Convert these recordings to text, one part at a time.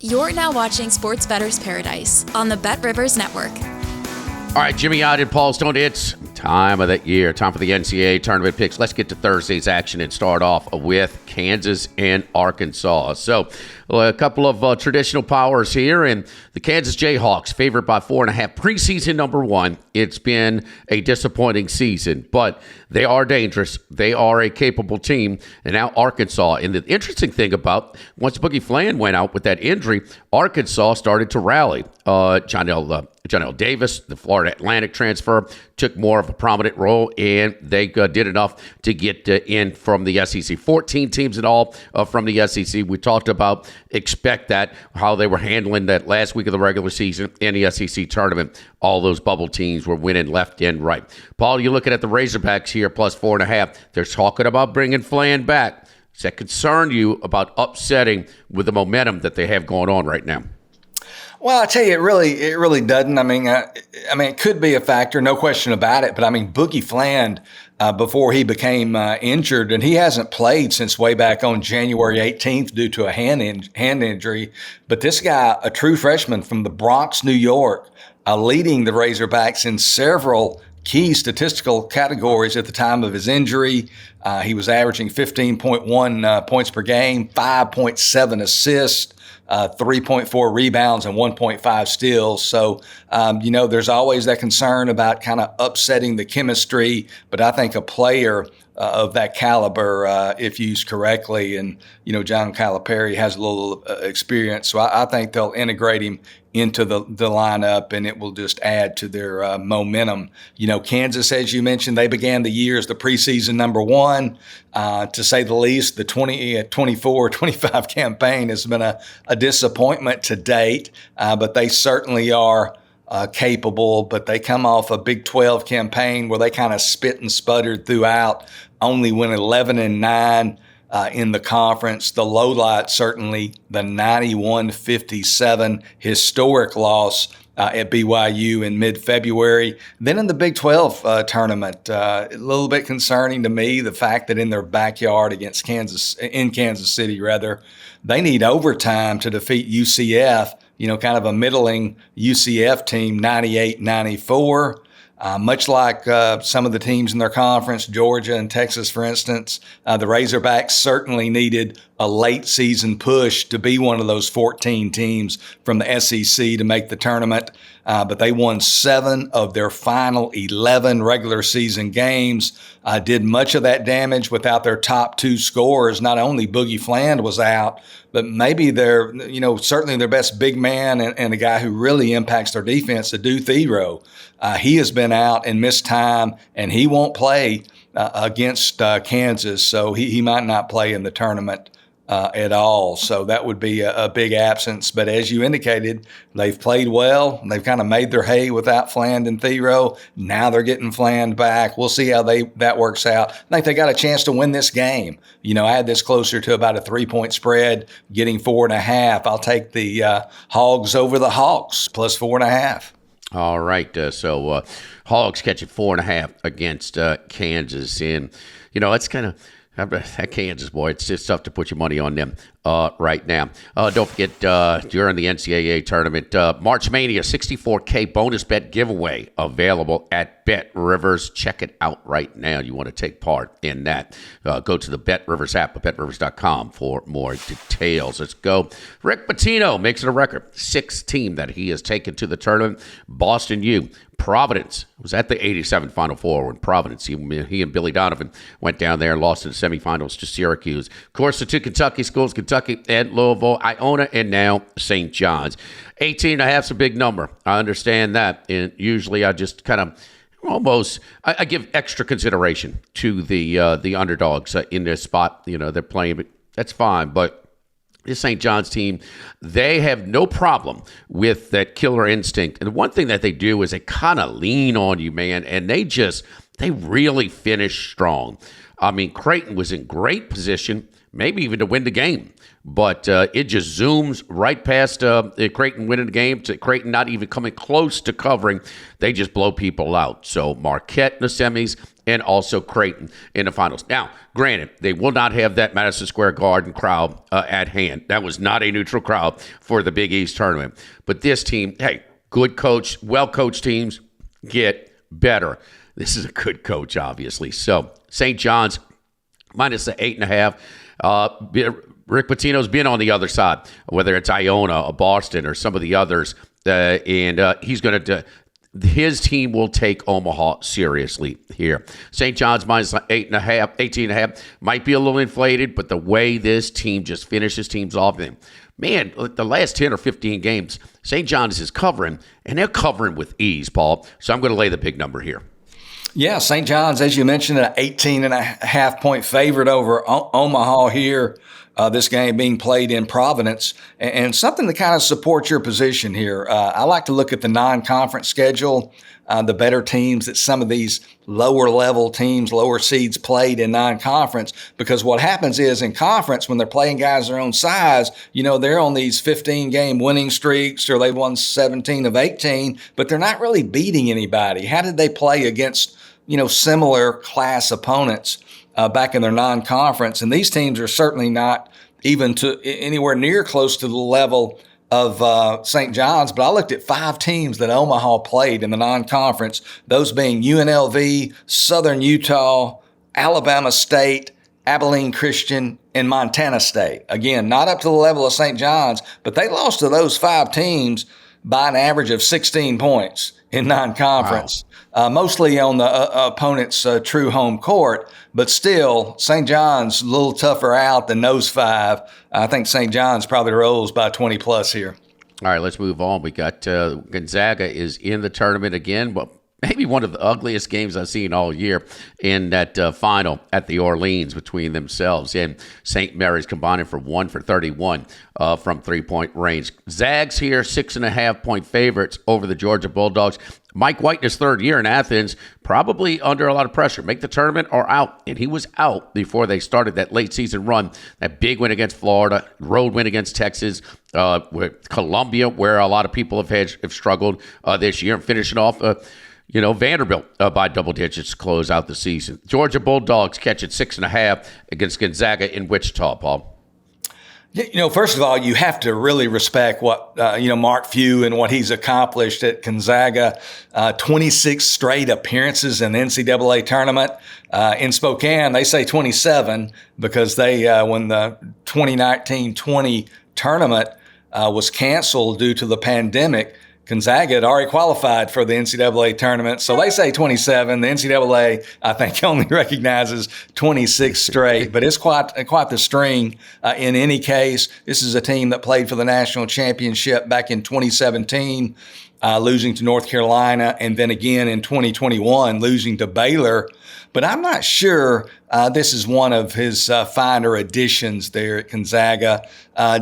You're now watching Sports Bettor's Paradise on the Bet Rivers Network. All right, Jimmy Ott and Paul Stone. It's time of that year. Time for the NCAA Tournament picks. Let's get to Thursday's action and start off with Kansas and Arkansas. So a couple of traditional powers here, and the Kansas Jayhawks favored by 4.5. Preseason number one. It's been a disappointing season, but they are dangerous. They are a capable team. And now Arkansas. And the interesting thing about once Boogie Fland went out with that injury, Arkansas started to rally. John L. Davis, the Florida Atlantic transfer, took more of a prominent role, and they did enough to get in from the SEC. 14 teams in all from the SEC. We talked about expect that, how they were handling that last week of the regular season in the SEC tournament. All those bubble teams were winning left and right. Paul, you're looking at the Razorbacks here, plus 4.5. They're talking about bringing Fland back. Does that concern you about upsetting with the momentum that they have going on right now? Well, I tell you, it really doesn't. I mean, it could be a factor, no question about it. But I mean, Boogie Fland, before he became injured, and he hasn't played since way back on January 18th due to a hand injury. But this guy, a true freshman from the Bronx, New York, leading the Razorbacks in several key statistical categories at the time of his injury. He was averaging 15.1 points per game, 5.7 assists. 3.4 rebounds and 1.5 steals. So, there's always that concern about kind of upsetting the chemistry. But I think a player of that caliber, if used correctly, and, John Calipari has a little experience. So I think they'll integrate him into the lineup, and it will just add to their momentum. Kansas, as you mentioned, they began the year as the preseason number one. To say the least, the 24-25 campaign has been a disappointment to date, but they certainly are capable. But they come off a Big 12 campaign where they kind of spit and sputtered throughout, only went 11-9. In the conference. The low light, certainly the 91-57 historic loss at BYU in mid-February. Then in the Big 12 tournament, a little bit concerning to me, the fact that in their backyard in Kansas City, they need overtime to defeat UCF, kind of a middling UCF team, 98-94. Much like some of the teams in their conference, Georgia and Texas, for instance, the Razorbacks certainly needed a late season push to be one of those 14 teams from the SEC to make the tournament. But they won 7 of their final 11 regular season games, did much of that damage without their top 2 scorers. Not only Boogie Fland was out, but maybe certainly their best big man and a guy who really impacts their defense, Adu Thero. He has been out and missed time, and he won't play against Kansas, so he might not play in the tournament at all. So that would be a big absence. But as you indicated, they've played well. They've kind of made their hay without Fland and Thero. Now they're getting Fland back. We'll see how that works out. I think they got a chance to win this game. I had this closer to about a 3-point spread, getting 4.5. I'll take the Hogs over the Hawks, plus 4.5. All right, so Hogs catching 4.5 against Kansas, and it's kind of that Kansas, boy. It's just tough to put your money on them right now. Don't forget during the NCAA tournament, March Mania 64K bonus bet giveaway available at Bet Rivers. Check it out right now. You want to take part in that? Go to the Bet Rivers app at betrivers.com for more details. Let's go. Rick Pitino makes it a record. 6th team that he has taken to the tournament. Boston U. Providence was at the 87 Final Four when Providence, he and Billy Donovan went down there and lost in the semifinals to Syracuse. Of course, the 2 Kentucky schools, Kentucky and Louisville, Iona, and now St. John's. 18.5 is a big number. I understand that. And usually I just kind of I give extra consideration to the underdogs in this spot. They're playing, but that's fine. But this St. John's team, they have no problem with that killer instinct. And the one thing that they do is they kind of lean on you, man, and they really finish strong. I mean, Creighton was in great position, maybe even to win the game but it just zooms right past Creighton winning the game to Creighton not even coming close to covering. They just blow people out. So Marquette in the semis and also Creighton in the finals. Now, granted, they will not have that Madison Square Garden crowd at hand. That was not a neutral crowd for the Big East tournament. But this team, hey, good coach, well-coached teams get better. This is a good coach, obviously. So St. John's minus the 8.5. Rick Pitino's been on the other side, whether it's Iona or Boston or some of the others, and he's going to. His team will take Omaha seriously here. St. John's minus 8.5, 18.5 might be a little inflated, but the way this team just finishes teams off, man, the last 10 or 15 games, St. John's is covering, and they're covering with ease, Paul. So I'm going to lay the big number here. Yeah, St. John's, as you mentioned, an 18.5-point favorite over Omaha here. This game being played in Providence, and something to kind of support your position here. I like to look at the non-conference schedule, the better teams that some of these lower-level teams, lower seeds played in non-conference, because what happens is in conference, when they're playing guys their own size, they're on these 15-game winning streaks, or they've won 17 of 18, but they're not really beating anybody. How did they play against, similar class opponents back in their non-conference? And these teams are certainly not even to anywhere near close to the level of St. John's. But I looked at 5 teams that Omaha played in the non-conference, those being UNLV, Southern Utah, Alabama State, Abilene Christian, and Montana State. Again, not up to the level of St. John's, but they lost to those 5 teams by an average of 16 points in non-conference. Wow. Mostly on the opponent's true home court, but still, St. John's a little tougher out than those 5. I think St. John's probably rolls by 20-plus here. All right, let's move on. We got Gonzaga is in the tournament again, but maybe one of the ugliest games I've seen all year in that final at the Orleans between themselves and St. Mary's, combining for 1 for 31 from three-point range. Zags here, 6.5-point favorites over the Georgia Bulldogs. Mike White in his 3rd year in Athens, probably under a lot of pressure. Make the tournament or out. And he was out before they started that late season run. That big win against Florida, road win against Texas, with Columbia, where a lot of people have struggled this year, and finishing off Vanderbilt by double digits to close out the season. Georgia Bulldogs catch at 6.5 against Gonzaga in Wichita, Paul. First of all, you have to really respect what, Mark Few and what he's accomplished at Gonzaga. 26 straight appearances in the NCAA tournament. In Spokane, they say 27 because when the 2019-20 tournament was canceled due to the pandemic, Gonzaga had already qualified for the NCAA tournament, so they say 27. The NCAA, I think, only recognizes 26 straight, but it's quite the string. In any case, this is a team that played for the national championship back in 2017, losing to North Carolina, and then again in 2021, losing to Baylor. But I'm not sure this is one of his finer additions there at Gonzaga.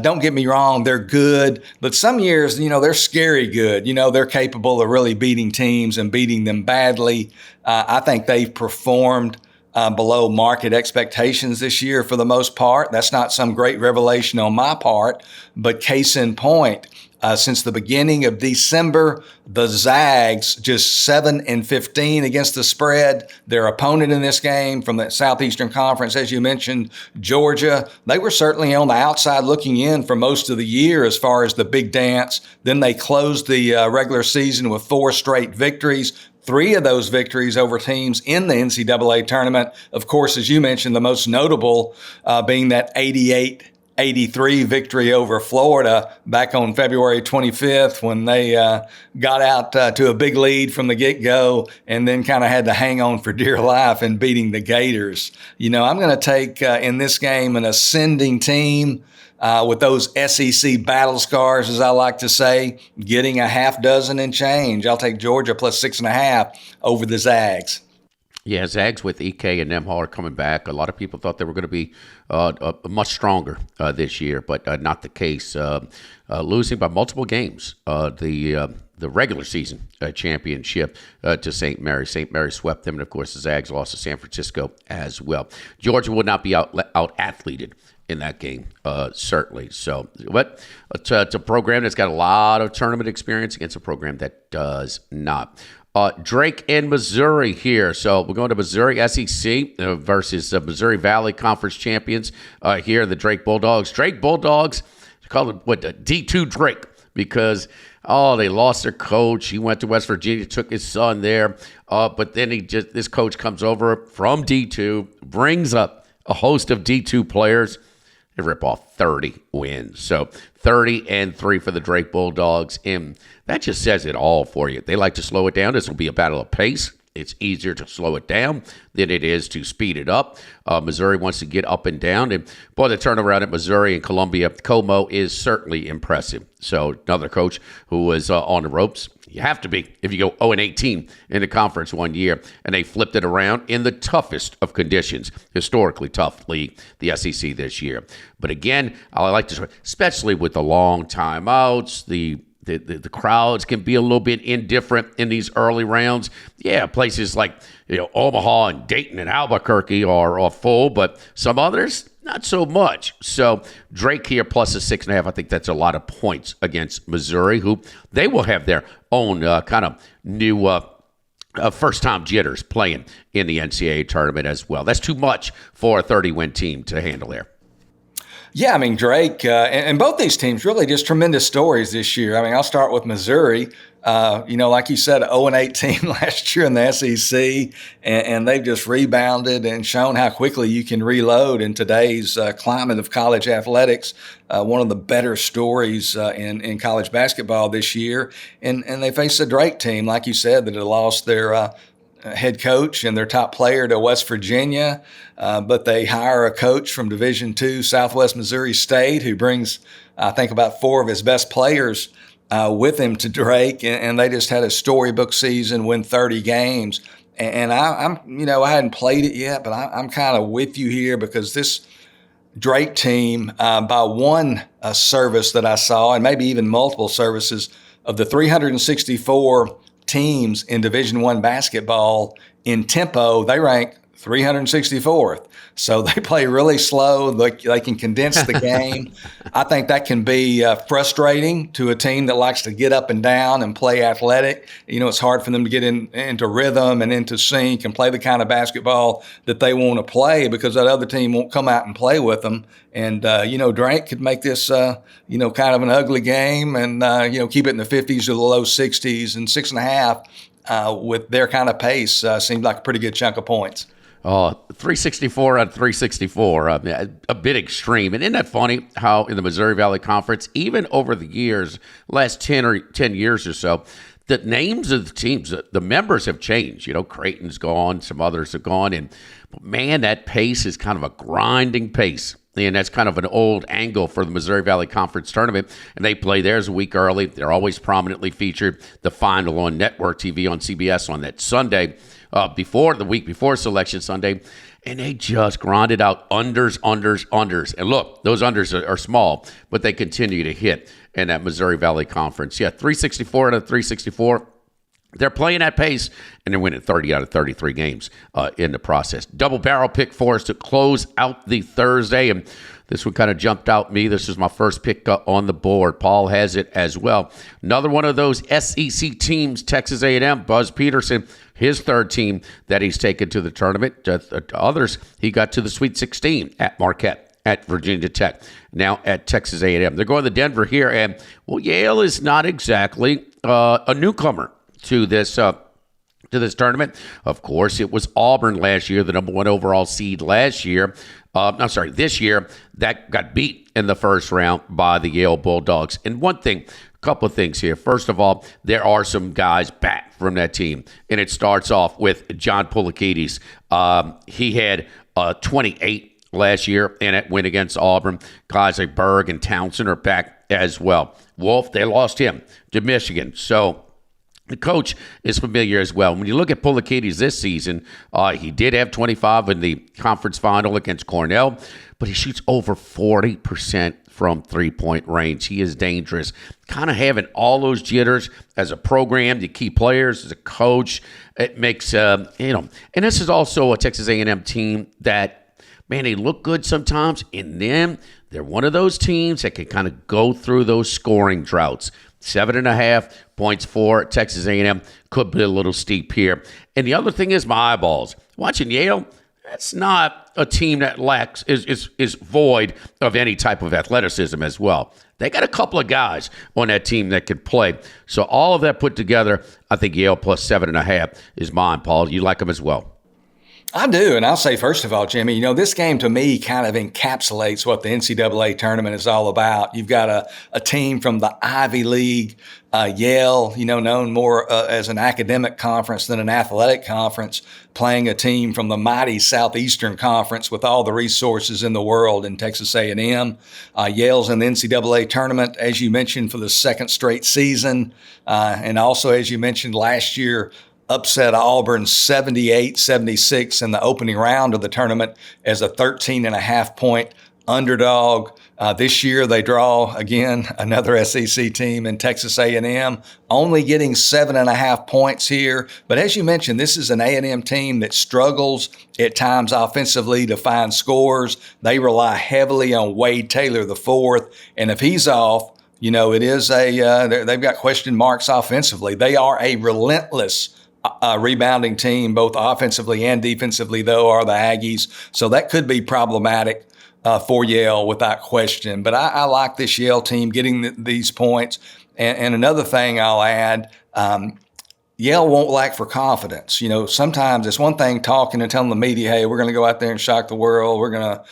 Don't get me wrong, they're good, but some years, they're scary good. They're capable of really beating teams and beating them badly. I think they've performed below market expectations this year for the most part. That's not some great revelation on my part, but case in point, since the beginning of December, the Zags just 7-15 against the spread. Their opponent in this game from the Southeastern Conference, as you mentioned, Georgia, they were certainly on the outside looking in for most of the year as far as the big dance. Then they closed the regular season with 4 straight victories. 3 of those victories over teams in the NCAA tournament. Of course, as you mentioned, the most notable being that 88-83 victory over Florida back on February 25th when they got out to a big lead from the get-go and then kind of had to hang on for dear life in beating the Gators. I'm going to take in this game an ascending team with those SEC battle scars, as I like to say, getting a half dozen and change. I'll take Georgia plus 6.5 over the Zags. Yeah, Zags with EK and Nembhard are coming back. A lot of people thought they were going to be much stronger this year, but not the case. Losing by multiple games the regular season championship to St. Mary. St. Mary swept them, and of course the Zags lost to San Francisco as well. Georgia would not be out-athleted in that game, certainly. So, but it's a program that's got a lot of tournament experience against a program that does not. Drake and Missouri here. So we're going to Missouri SEC versus Missouri Valley Conference champions here, the Drake Bulldogs. Drake Bulldogs, call it D2 Drake, because they lost their coach. He went to West Virginia, took his son there. But then this coach comes over from D2, brings up a host of D2 players. They rip off 30 wins. So 30-3 for the Drake Bulldogs. And that just says it all for you. They like to slow it down. This will be a battle of pace. It's easier to slow it down than it is to speed it up. Missouri wants to get up and down. And boy, the turnaround at Missouri and Columbia, Como, is certainly impressive. So another coach who was on the ropes. You have to be if you go 0-18 in the conference one year. And they flipped it around in the toughest of conditions. Historically tough league, the SEC this year. But again, I like to, especially with the long timeouts, the crowds can be a little bit indifferent in these early rounds. Yeah, places like Omaha and Dayton and Albuquerque are full, but some others, not so much. So Drake here plus a 6.5. I think that's a lot of points against Missouri, who they will have their own kind of new first-time jitters playing in the NCAA tournament as well. That's too much for a 30-win team to handle there. Yeah, I mean, Drake and both these teams really just tremendous stories this year. I mean, I'll start with Missouri. Like you said, 0-18 last year in the SEC, and they've just rebounded and shown how quickly you can reload in today's climate of college athletics. One of the better stories in college basketball this year. And they face a Drake team, like you said, that had lost their head coach and their top player to West Virginia, but they hire a coach from Division II Southwest Missouri State who brings, I think, about 4 of his best players with him to Drake, and they just had a storybook season, win 30 games. And I hadn't played it yet, but I'm kind of with you here because this Drake team, by one service that I saw, and maybe even multiple services, of the 364 teams in Division I basketball in tempo, they rank 364th. So they play really slow. They can condense the game. I think that can be frustrating to a team that likes to get up and down and play athletic. It's hard for them to get into rhythm and into sync and play the kind of basketball that they want to play because that other team won't come out and play with them. And, Drake could make this, kind of an ugly game and, keep it in the 50s or the low 60s, and 6.5 with their kind of pace seemed like a pretty good chunk of points. 364 out of 364, a bit extreme. And isn't that funny how in the Missouri Valley Conference, even over the years, last 10 years or so, the names of the teams, the members have changed. Creighton's gone, some others have gone. And man, that pace is kind of a grinding pace. And that's kind of an old angle for the Missouri Valley Conference tournament. And they play theirs a week early. They're always prominently featured. The final on network TV on CBS on that Sunday. The week before Selection Sunday, and they just grinded out unders. And look, those unders are small, but they continue to hit in that Missouri Valley Conference. Yeah, 364 out of 364. They're playing at pace, and they're winning 30 out of 33 games in the process. Double barrel pick for us to close out the Thursday, and this one kind of jumped out me. This is my first pick on the board. Paul has it as well. Another one of those SEC teams, Texas A&M, Buzz Peterson, his third team that he's taken to the tournament. Others, he got to the Sweet 16 at Marquette, at Virginia Tech, now at Texas A&M. They're going to Denver here, and, Yale is not exactly a newcomer to this tournament. Of course, it was Auburn last year, the number 1 overall seed last year. This year, that got beat in the first round by the Yale Bulldogs. And a couple of things here. First of all, there are some guys back from that team, and it starts off with John Poulikides. He had 28 last year in that win against Auburn. Guys like Berg and Townsend are back as well. Wolf, they lost him to Michigan. So the coach is familiar as well. When you look at Poulikides this season, he did have 25 in the conference final against Cornell, but he shoots over 40% from three-point range. He is dangerous. Kind of having all those jitters as a program, the key players, as a coach, it makes, and this is also a Texas A&M team that man, they look good sometimes, and then they're one of those teams that can kind of go through those scoring droughts. 7.5 points for Texas A&M could be a little steep here. And the other thing is my eyeballs. Watching Yale, that's not a team that lacks is void of any type of athleticism as well. They got a couple of guys on that team that could play. So all of that put together, I think Yale plus 7.5 is mine, Paul. You like them as well? I do, and I'll say, first of all, Jimmy, this game to me kind of encapsulates what the NCAA tournament is all about. You've got a team from the Ivy League, Yale, known more as an academic conference than an athletic conference, playing a team from the mighty Southeastern Conference with all the resources in the world in Texas A&M. Yale's in the NCAA tournament, as you mentioned, for the second straight season, and also, as you mentioned, last year, upset Auburn 78-76 in the opening round of the tournament as a 13.5-point underdog. This year they draw, again, another SEC team in Texas A&M, only getting 7.5 points here. But as you mentioned, this is an A&M team that struggles at times offensively to find scores. They rely heavily on Wade Taylor IV, and if he's off, it is they've got question marks offensively. They are a relentless rebounding team, both offensively and defensively, though, are the Aggies. So that could be problematic for Yale without question. But I like this Yale team getting these points. And another thing I'll add, Yale won't lack for confidence. Sometimes it's one thing talking and telling the media, hey, we're going to go out there and shock the world. We're going to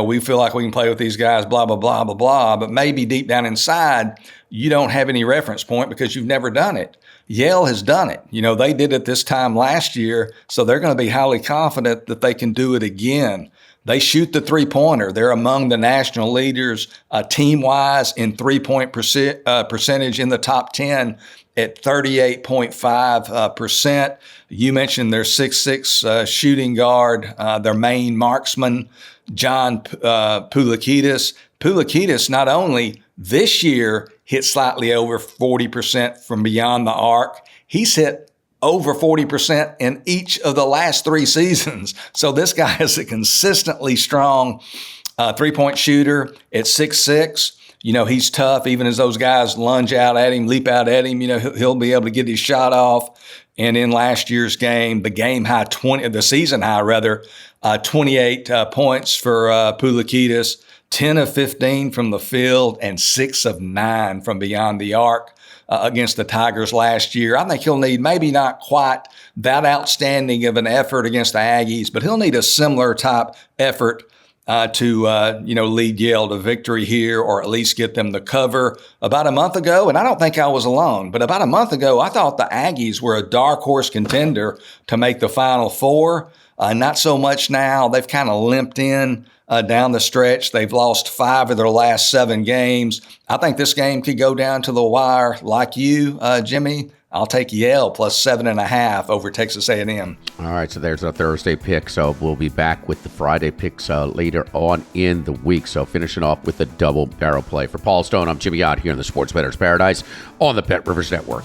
we feel like we can play with these guys, blah, blah, blah, blah, blah. But maybe deep down inside, you don't have any reference point because you've never done it. Yale has done it. They did it this time last year, so they're going to be highly confident that they can do it again. They shoot the three-pointer. They're among the national leaders team-wise in three-point percentage in the top 10 at 38.5%. You mentioned their 6'6" shooting guard, their main marksman, John Poulikitis. Poulikitis not only this year hit slightly over 40% from beyond the arc, he's hit over 40% in each of the last 3 seasons. So this guy is a consistently strong three-point shooter at 6'6". He's tough. Even as those guys lunge out at him, leap out at him, he'll be able to get his shot off. And in last year's game, the season high, 28 points for Poulikitis, 10 of 15 from the field, and 6 of 9 from beyond the arc against the Tigers last year. I think he'll need maybe not quite that outstanding of an effort against the Aggies, but he'll need a similar type effort to lead Yale to victory here, or at least get them the cover. About a month ago, and I don't think I was alone, but about a month ago, I thought the Aggies were a dark horse contender to make the Final Four. Not so much now. They've kind of limped in down the stretch. They've lost 5 of their last 7 games. I think this game could go down to the wire. Like you, Jimmy, I'll take Yale plus 7.5 over Texas A&M. All right, so there's a Thursday pick. So we'll be back with the Friday picks later on in the week. So finishing off with a double barrel play. For Paul Stone, I'm Jimmy Ott here in the Sports Bettor's Paradise on the Bet Rivers Network.